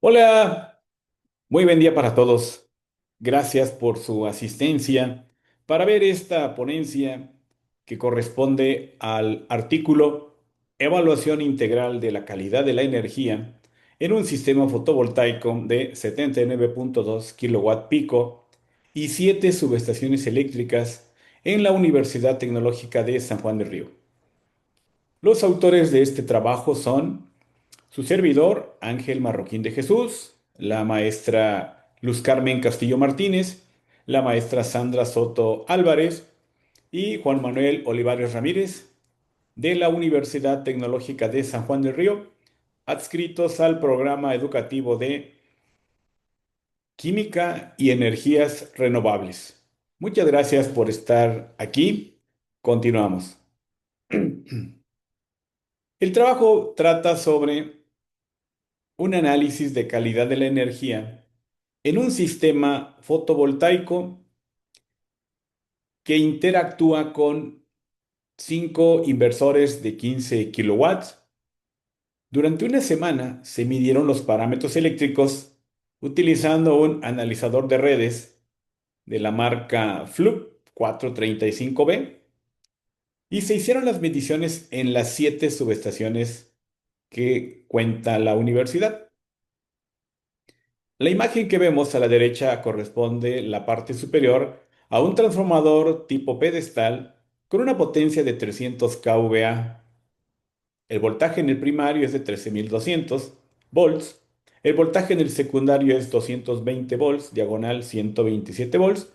Hola, muy buen día para todos. Gracias por su asistencia para ver esta ponencia que corresponde al artículo Evaluación integral de la calidad de la energía en un sistema fotovoltaico de 79.2 kilowatt pico y 7 subestaciones eléctricas en la Universidad Tecnológica de San Juan del Río. Los autores de este trabajo son su servidor, Ángel Marroquín de Jesús, la maestra Luz Carmen Castillo Martínez, la maestra Sandra Soto Álvarez y Juan Manuel Olivares Ramírez de la Universidad Tecnológica de San Juan del Río, adscritos al programa educativo de Química y Energías Renovables. Muchas gracias por estar aquí. Continuamos. El trabajo trata sobre un análisis de calidad de la energía en un sistema fotovoltaico que interactúa con 5 inversores de 15 kilowatts. Durante una semana se midieron los parámetros eléctricos utilizando un analizador de redes de la marca Fluke 435B y se hicieron las mediciones en las 7 subestaciones que cuenta la universidad. La imagen que vemos a la derecha corresponde la parte superior a un transformador tipo pedestal con una potencia de 300 kVA. El voltaje en el primario es de 13.200 volts. El voltaje en el secundario es 220 volts, diagonal 127 volts.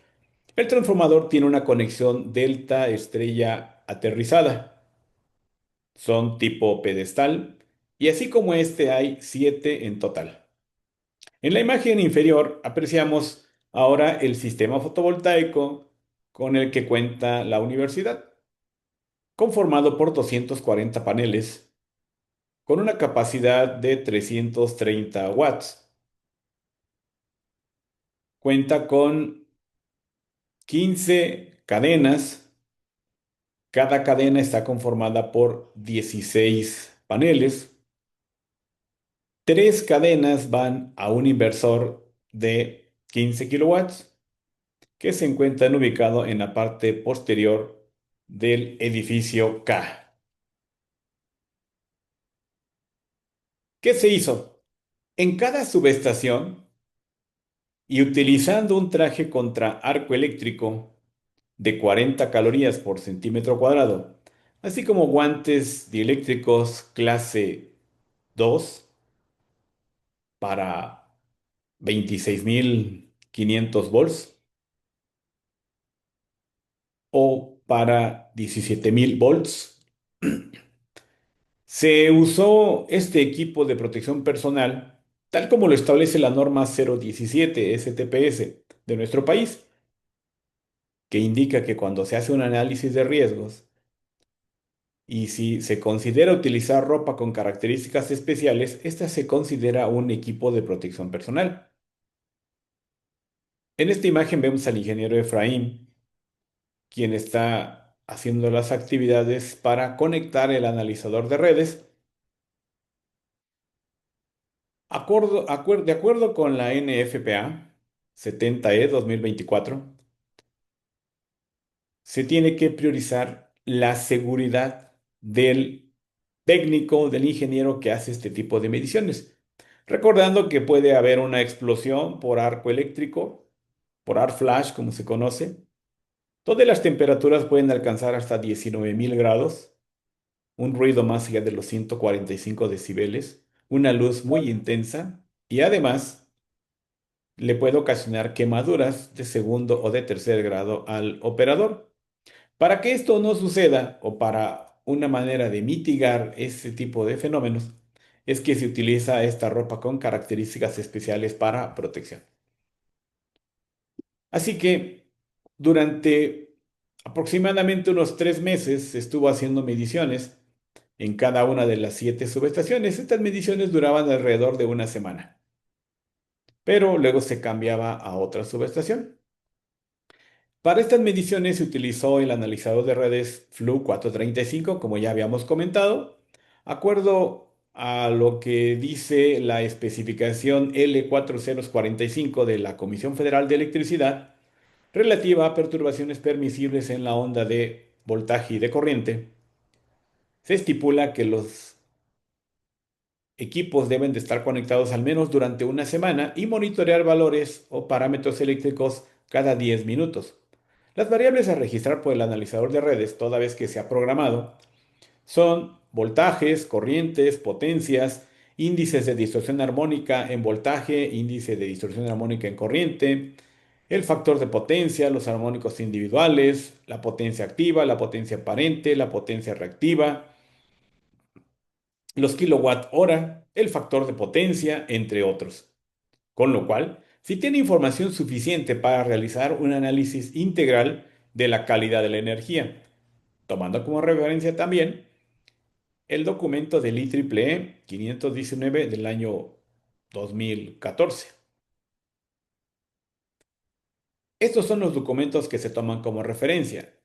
El transformador tiene una conexión delta estrella aterrizada. Son tipo pedestal y así como este hay 7 en total. En la imagen inferior apreciamos ahora el sistema fotovoltaico con el que cuenta la universidad, conformado por 240 paneles con una capacidad de 330 watts. Cuenta con 15 cadenas. Cada cadena está conformada por 16 paneles. 3 cadenas van a un inversor de 15 kilowatts que se encuentran ubicados en la parte posterior del edificio K. ¿Qué se hizo? En cada subestación y utilizando un traje contra arco eléctrico de 40 calorías por centímetro cuadrado, así como guantes dieléctricos clase 2 para 26.500 volts o para 17.000 volts. Se usó este equipo de protección personal tal como lo establece la norma 017 STPS de nuestro país, que indica que cuando se hace un análisis de riesgos y si se considera utilizar ropa con características especiales, esta se considera un equipo de protección personal. En esta imagen vemos al ingeniero Efraín, quien está haciendo las actividades para conectar el analizador de redes. De acuerdo con la NFPA 70E 2024, se tiene que priorizar la seguridad del técnico, del ingeniero que hace este tipo de mediciones. Recordando que puede haber una explosión por arco eléctrico, por arc flash, como se conoce, donde las temperaturas pueden alcanzar hasta 19.000 grados, un ruido más allá de los 145 decibeles, una luz muy intensa y además le puede ocasionar quemaduras de segundo o de tercer grado al operador. Para que esto no suceda o para una manera de mitigar este tipo de fenómenos, es que se utiliza esta ropa con características especiales para protección. Así que durante aproximadamente unos 3 meses se estuvo haciendo mediciones en cada una de las 7 subestaciones. Estas mediciones duraban alrededor de una semana, pero luego se cambiaba a otra subestación. Para estas mediciones se utilizó el analizador de redes Flu 435, como ya habíamos comentado, acuerdo a lo que dice la especificación L4045 de la Comisión Federal de Electricidad relativa a perturbaciones permisibles en la onda de voltaje y de corriente, se estipula que los equipos deben de estar conectados al menos durante una semana y monitorear valores o parámetros eléctricos cada 10 minutos. Las variables a registrar por el analizador de redes, toda vez que se ha programado, son voltajes, corrientes, potencias, índices de distorsión armónica en voltaje, índice de distorsión armónica en corriente, el factor de potencia, los armónicos individuales, la potencia activa, la potencia aparente, la potencia reactiva, los kilowatt hora, el factor de potencia, entre otros. Con lo cual, si tiene información suficiente para realizar un análisis integral de la calidad de la energía, tomando como referencia también el documento del IEEE 519 del año 2014. Estos son los documentos que se toman como referencia.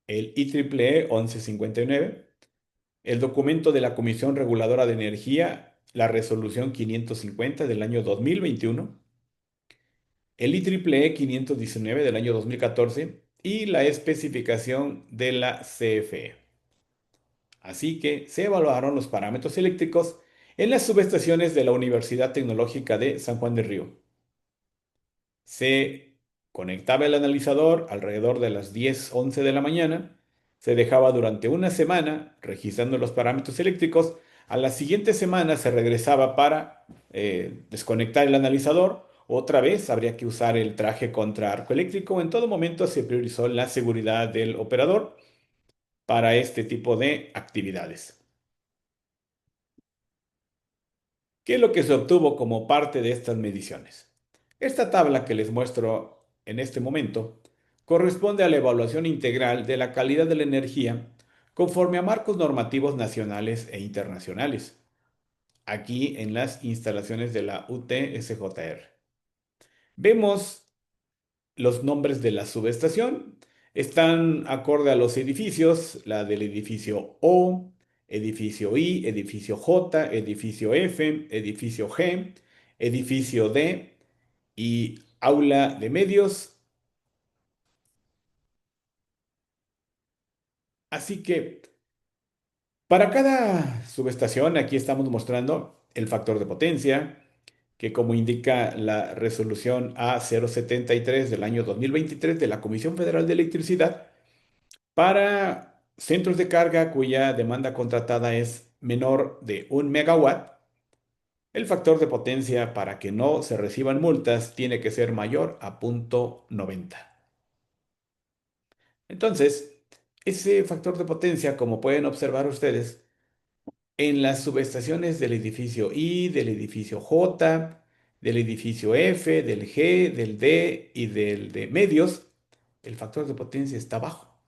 El IEEE 1159, el documento de la Comisión Reguladora de Energía, la resolución 550 del año 2021, el IEEE 519 del año 2014 y la especificación de la CFE. Así que se evaluaron los parámetros eléctricos en las subestaciones de la Universidad Tecnológica de San Juan del Río. Se conectaba el analizador alrededor de las 10, 11 de la mañana, se dejaba durante una semana registrando los parámetros eléctricos, a la siguiente semana se regresaba para desconectar el analizador, otra vez habría que usar el traje contra arco eléctrico, en todo momento se priorizó la seguridad del operador para este tipo de actividades. ¿Qué es lo que se obtuvo como parte de estas mediciones? Esta tabla que les muestro en este momento corresponde a la evaluación integral de la calidad de la energía conforme a marcos normativos nacionales e internacionales, aquí en las instalaciones de la UTSJR. Vemos los nombres de la subestación, están acorde a los edificios, la del edificio O, edificio I, edificio J, edificio F, edificio G, edificio D y aula de medios. Así que para cada subestación, aquí estamos mostrando el factor de potencia, que como indica la resolución A073 del año 2023 de la Comisión Federal de Electricidad, para centros de carga cuya demanda contratada es menor de 1 megawatt, el factor de potencia para que no se reciban multas tiene que ser mayor a 0,90. Entonces, ese factor de potencia, como pueden observar ustedes, en las subestaciones del edificio I, del edificio J, del edificio F, del G, del D y del de medios, el factor de potencia está bajo,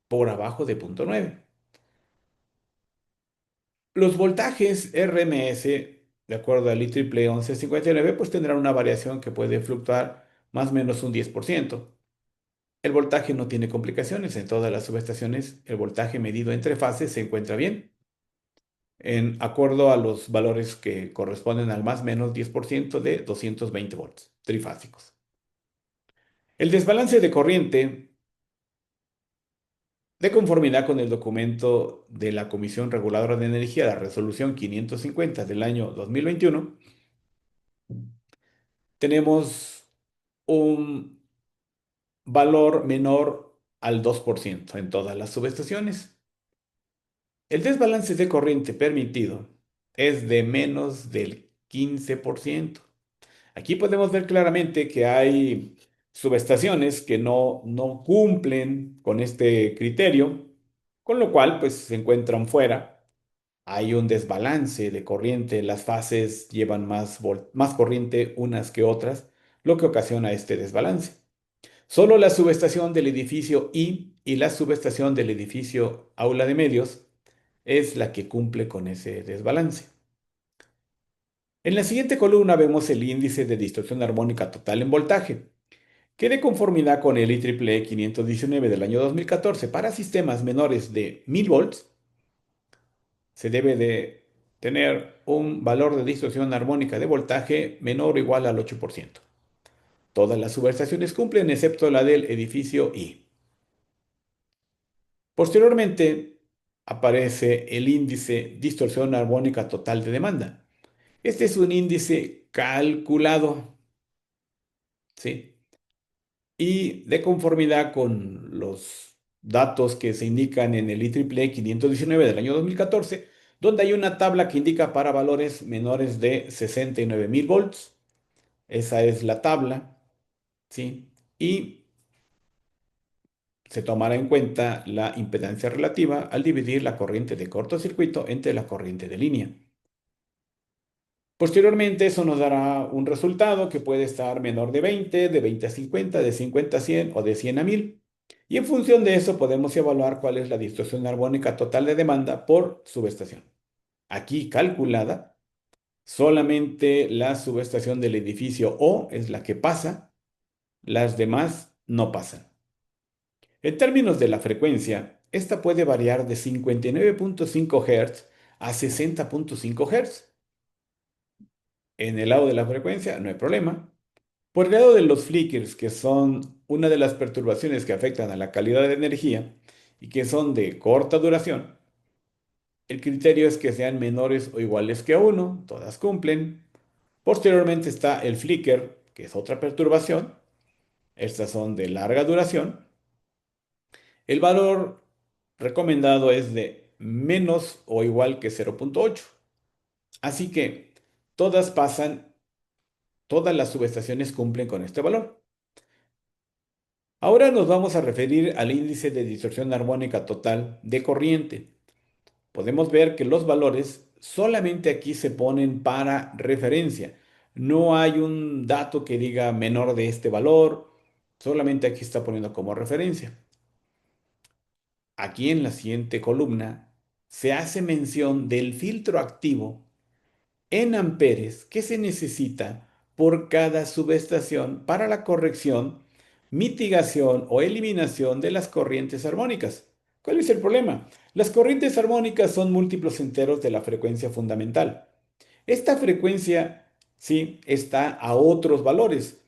por abajo de 0,9. Los voltajes RMS, de acuerdo al IEEE 1159, pues tendrán una variación que puede fluctuar más o menos un 10%. El voltaje no tiene complicaciones. En todas las subestaciones, el voltaje medido entre fases se encuentra bien, en acuerdo a los valores que corresponden al más o menos 10% de 220 volts trifásicos. El desbalance de corriente, de conformidad con el documento de la Comisión Reguladora de Energía, la resolución 550 del año 2021, tenemos un valor menor al 2% en todas las subestaciones. El desbalance de corriente permitido es de menos del 15%. Aquí podemos ver claramente que hay subestaciones que no cumplen con este criterio, con lo cual pues se encuentran fuera. Hay un desbalance de corriente, las fases llevan más corriente unas que otras, lo que ocasiona este desbalance. Solo la subestación del edificio I y la subestación del edificio Aula de Medios es la que cumple con ese desbalance. En la siguiente columna vemos el índice de distorsión armónica total en voltaje, que de conformidad con el IEEE 519 del año 2014 para sistemas menores de 1000 volts, se debe de tener un valor de distorsión armónica de voltaje menor o igual al 8%. Todas las subestaciones cumplen excepto la del edificio I. Posteriormente aparece el índice distorsión armónica total de demanda. Este es un índice calculado, ¿sí? Y de conformidad con los datos que se indican en el IEEE 519 del año 2014, donde hay una tabla que indica para valores menores de 69.000 volts. Esa es la tabla, ¿sí? Y se tomará en cuenta la impedancia relativa al dividir la corriente de cortocircuito entre la corriente de línea. Posteriormente, eso nos dará un resultado que puede estar menor de 20 a 50, de 50 a 100 o de 100 a 1000. Y en función de eso podemos evaluar cuál es la distorsión armónica total de demanda por subestación. Aquí calculada, solamente la subestación del edificio O es la que pasa, las demás no pasan. En términos de la frecuencia, esta puede variar de 59.5 Hz a 60.5 Hz. En el lado de la frecuencia no hay problema. Por el lado de los flickers, que son una de las perturbaciones que afectan a la calidad de energía y que son de corta duración, el criterio es que sean menores o iguales que 1, todas cumplen. Posteriormente está el flicker, que es otra perturbación. Estas son de larga duración. El valor recomendado es de menos o igual que 0.8. Así que todas pasan, todas las subestaciones cumplen con este valor. Ahora nos vamos a referir al índice de distorsión armónica total de corriente. Podemos ver que los valores solamente aquí se ponen para referencia. No hay un dato que diga menor de este valor, solamente aquí está poniendo como referencia. Aquí en la siguiente columna se hace mención del filtro activo en amperes que se necesita por cada subestación para la corrección, mitigación o eliminación de las corrientes armónicas. ¿Cuál es el problema? Las corrientes armónicas son múltiplos enteros de la frecuencia fundamental. Esta frecuencia, sí, está a otros valores.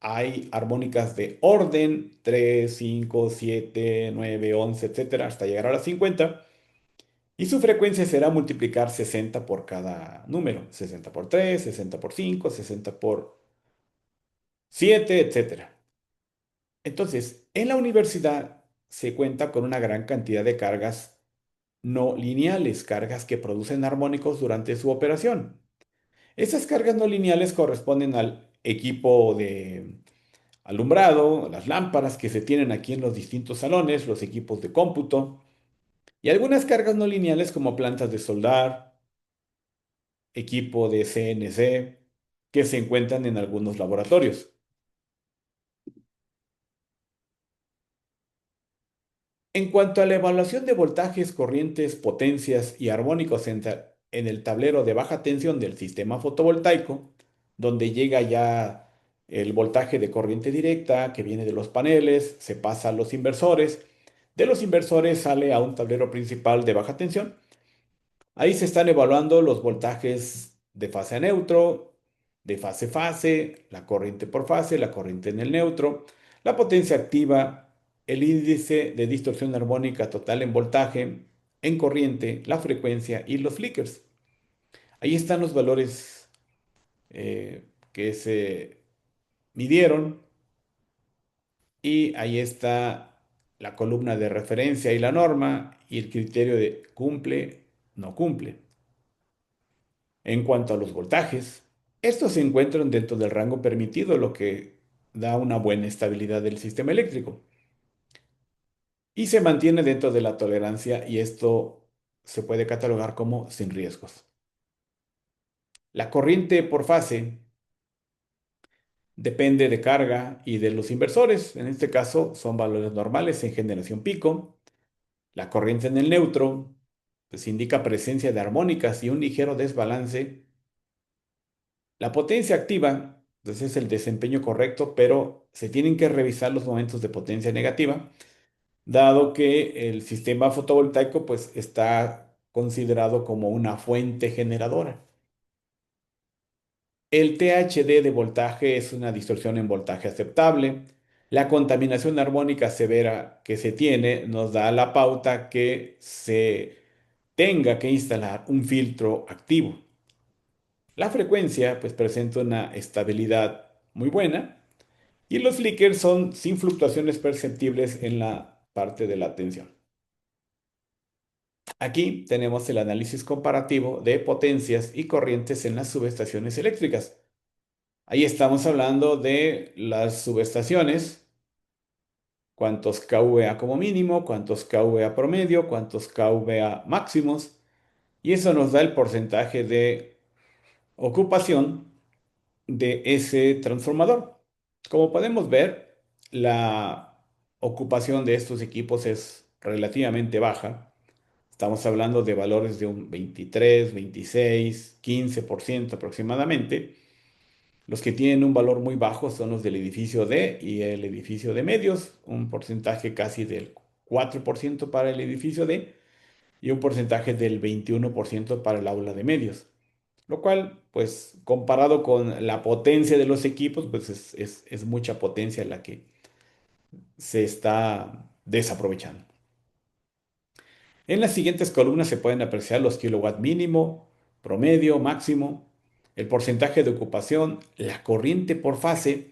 Hay armónicas de orden 3, 5, 7, 9, 11, etcétera, hasta llegar a las 50. Y su frecuencia será multiplicar 60 por cada número. 60 por 3, 60 por 5, 60 por 7, etcétera. Entonces, en la universidad se cuenta con una gran cantidad de cargas no lineales, cargas que producen armónicos durante su operación. Esas cargas no lineales corresponden al equipo de alumbrado, las lámparas que se tienen aquí en los distintos salones, los equipos de cómputo, y algunas cargas no lineales como plantas de soldar, equipo de CNC que se encuentran en algunos laboratorios. En cuanto a la evaluación de voltajes, corrientes, potencias y armónicos en el tablero de baja tensión del sistema fotovoltaico, donde llega ya el voltaje de corriente directa que viene de los paneles, se pasa a los inversores, de los inversores sale a un tablero principal de baja tensión. Ahí se están evaluando los voltajes de fase a neutro, de fase-fase, la corriente por fase, la corriente en el neutro, la potencia activa, el índice de distorsión armónica total en voltaje, en corriente, la frecuencia y los flickers. Ahí están los valores que se midieron y ahí está la columna de referencia y la norma y el criterio de cumple, no cumple. En cuanto a los voltajes, estos se encuentran dentro del rango permitido, lo que da una buena estabilidad del sistema eléctrico y se mantiene dentro de la tolerancia y esto se puede catalogar como sin riesgos. La corriente por fase depende de carga y de los inversores. En este caso son valores normales en generación pico. La corriente en el neutro pues indica presencia de armónicas y un ligero desbalance. La potencia activa, entonces es el desempeño correcto, pero se tienen que revisar los momentos de potencia negativa, dado que el sistema fotovoltaico pues está considerado como una fuente generadora. El THD de voltaje es una distorsión en voltaje aceptable. La contaminación armónica severa que se tiene nos da la pauta que se tenga que instalar un filtro activo. La frecuencia pues presenta una estabilidad muy buena y los flickers son sin fluctuaciones perceptibles en la parte de la tensión. Aquí tenemos el análisis comparativo de potencias y corrientes en las subestaciones eléctricas. Ahí estamos hablando de las subestaciones, cuántos kVA como mínimo, cuántos kVA promedio, cuántos kVA máximos, y eso nos da el porcentaje de ocupación de ese transformador. Como podemos ver, la ocupación de estos equipos es relativamente baja. Estamos hablando de valores de un 23, 26, 15% aproximadamente. Los que tienen un valor muy bajo son los del edificio D y el edificio de medios, un porcentaje casi del 4% para el edificio D y un porcentaje del 21% para el aula de medios. Lo cual, pues, comparado con la potencia de los equipos, pues es mucha potencia la que se está desaprovechando. En las siguientes columnas se pueden apreciar los kilowatt mínimo, promedio, máximo, el porcentaje de ocupación, la corriente por fase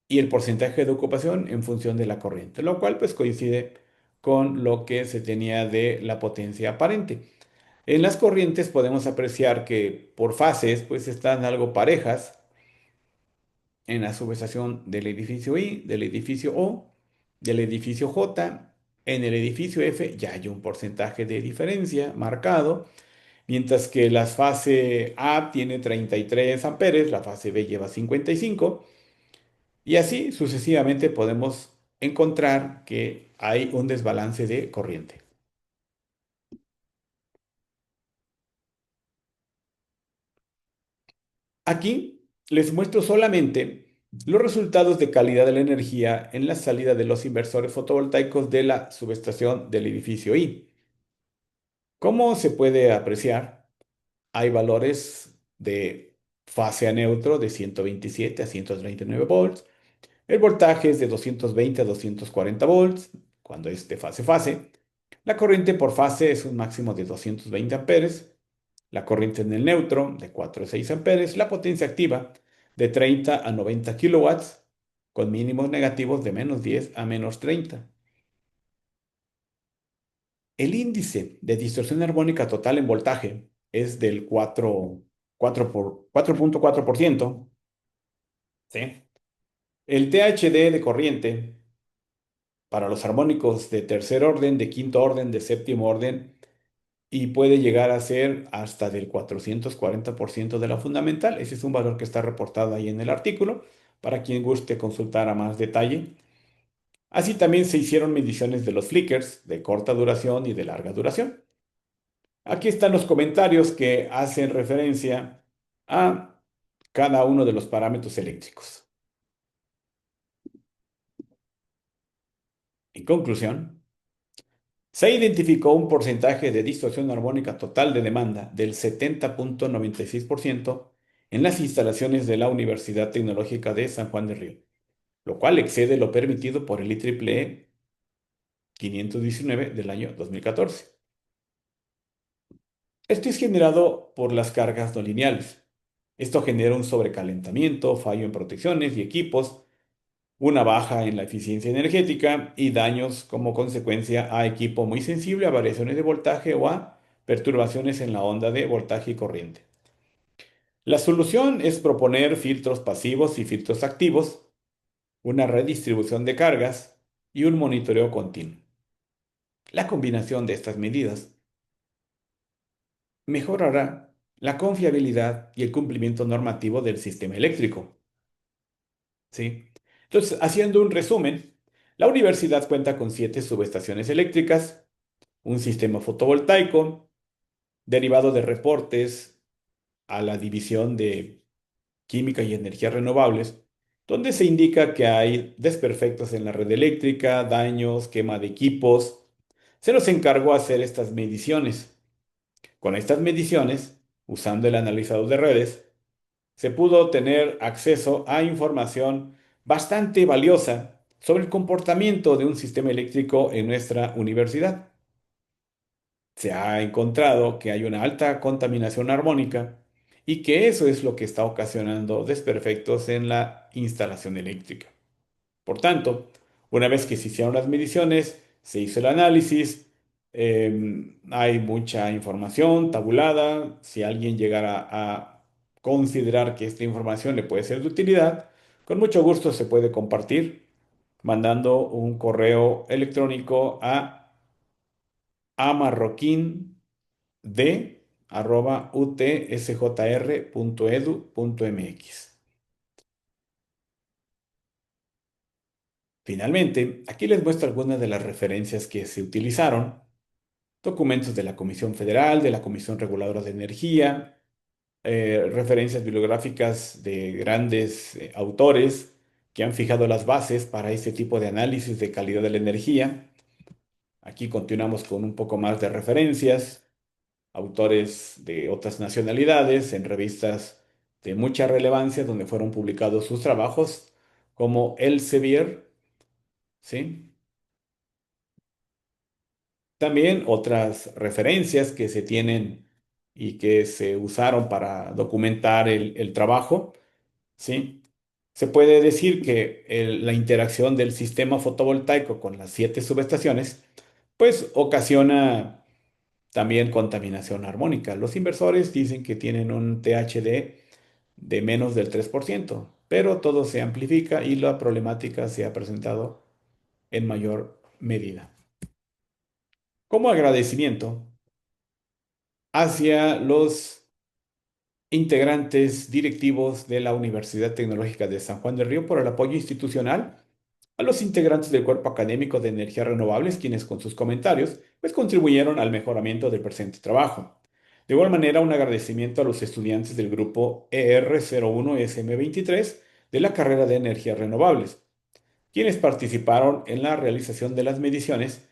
y el porcentaje de ocupación en función de la corriente, lo cual pues coincide con lo que se tenía de la potencia aparente. En las corrientes podemos apreciar que por fases pues están algo parejas en la subestación del edificio I, del edificio O, del edificio J. En el edificio F ya hay un porcentaje de diferencia marcado, mientras que la fase A tiene 33 amperes, la fase B lleva 55, y así sucesivamente podemos encontrar que hay un desbalance de corriente. Aquí les muestro solamente los resultados de calidad de la energía en la salida de los inversores fotovoltaicos de la subestación del edificio I. Como se puede apreciar, hay valores de fase a neutro de 127 a 139 volts. El voltaje es de 220 a 240 volts cuando es de fase-fase. La corriente por fase es un máximo de 220 amperes. La corriente en el neutro de 4 a 6 amperes. La potencia activa de 30 a 90 kilowatts con mínimos negativos de menos 10 a menos 30. El índice de distorsión armónica total en voltaje es del 4.4%. ¿Sí? El THD de corriente para los armónicos de tercer orden, de quinto orden, de séptimo orden, y puede llegar a ser hasta del 440% de la fundamental. Ese es un valor que está reportado ahí en el artículo, para quien guste consultar a más detalle. Así también se hicieron mediciones de los flickers de corta duración y de larga duración. Aquí están los comentarios que hacen referencia a cada uno de los parámetros eléctricos. En conclusión, se identificó un porcentaje de distorsión armónica total de demanda del 70.96% en las instalaciones de la Universidad Tecnológica de San Juan del Río, lo cual excede lo permitido por el IEEE 519 del año 2014. Esto es generado por las cargas no lineales. Esto genera un sobrecalentamiento, fallo en protecciones y equipos, una baja en la eficiencia energética y daños como consecuencia a equipo muy sensible a variaciones de voltaje o a perturbaciones en la onda de voltaje y corriente. La solución es proponer filtros pasivos y filtros activos, una redistribución de cargas y un monitoreo continuo. La combinación de estas medidas mejorará la confiabilidad y el cumplimiento normativo del sistema eléctrico. ¿Sí? Entonces, haciendo un resumen, la universidad cuenta con 7 subestaciones eléctricas, un sistema fotovoltaico, derivado de reportes a la división de química y energías renovables, donde se indica que hay desperfectos en la red eléctrica, daños, quema de equipos. Se nos encargó hacer estas mediciones. Con estas mediciones, usando el analizador de redes, se pudo tener acceso a información bastante valiosa sobre el comportamiento de un sistema eléctrico en nuestra universidad. Se ha encontrado que hay una alta contaminación armónica y que eso es lo que está ocasionando desperfectos en la instalación eléctrica. Por tanto, una vez que se hicieron las mediciones, se hizo el análisis, hay mucha información tabulada. Si alguien llegara a considerar que esta información le puede ser de utilidad, con mucho gusto se puede compartir mandando un correo electrónico a amarroquín.utsjr.edu.mx. Finalmente, aquí les muestro algunas de las referencias que se utilizaron: documentos de la Comisión Federal, de la Comisión Reguladora de Energía, referencias bibliográficas de grandes autores que han fijado las bases para este tipo de análisis de calidad de la energía. Aquí continuamos con un poco más de referencias, autores de otras nacionalidades en revistas de mucha relevancia donde fueron publicados sus trabajos, como Elsevier, ¿sí? También otras referencias que se tienen y que se usaron para documentar el trabajo, ¿sí? Se puede decir que la interacción del sistema fotovoltaico con las 7 subestaciones, pues ocasiona también contaminación armónica. Los inversores dicen que tienen un THD de menos del 3%, pero todo se amplifica y la problemática se ha presentado en mayor medida. Como agradecimiento hacia los integrantes directivos de la Universidad Tecnológica de San Juan del Río por el apoyo institucional, a los integrantes del cuerpo académico de energías renovables, quienes con sus comentarios pues contribuyeron al mejoramiento del presente trabajo. De igual manera, un agradecimiento a los estudiantes del grupo ER01SM23 de la carrera de energías renovables, quienes participaron en la realización de las mediciones,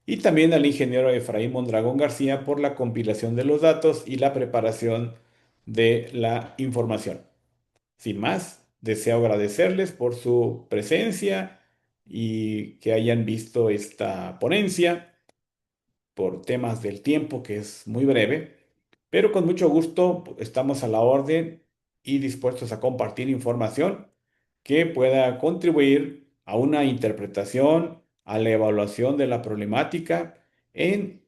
y también al ingeniero Efraín Mondragón García por la compilación de los datos y la preparación de la información. Sin más, deseo agradecerles por su presencia y que hayan visto esta ponencia por temas del tiempo, que es muy breve, pero con mucho gusto estamos a la orden y dispuestos a compartir información que pueda contribuir a una interpretación, a la evaluación de la problemática en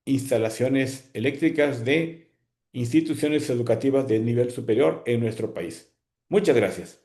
instalaciones eléctricas de instituciones educativas de nivel superior en nuestro país. Muchas gracias.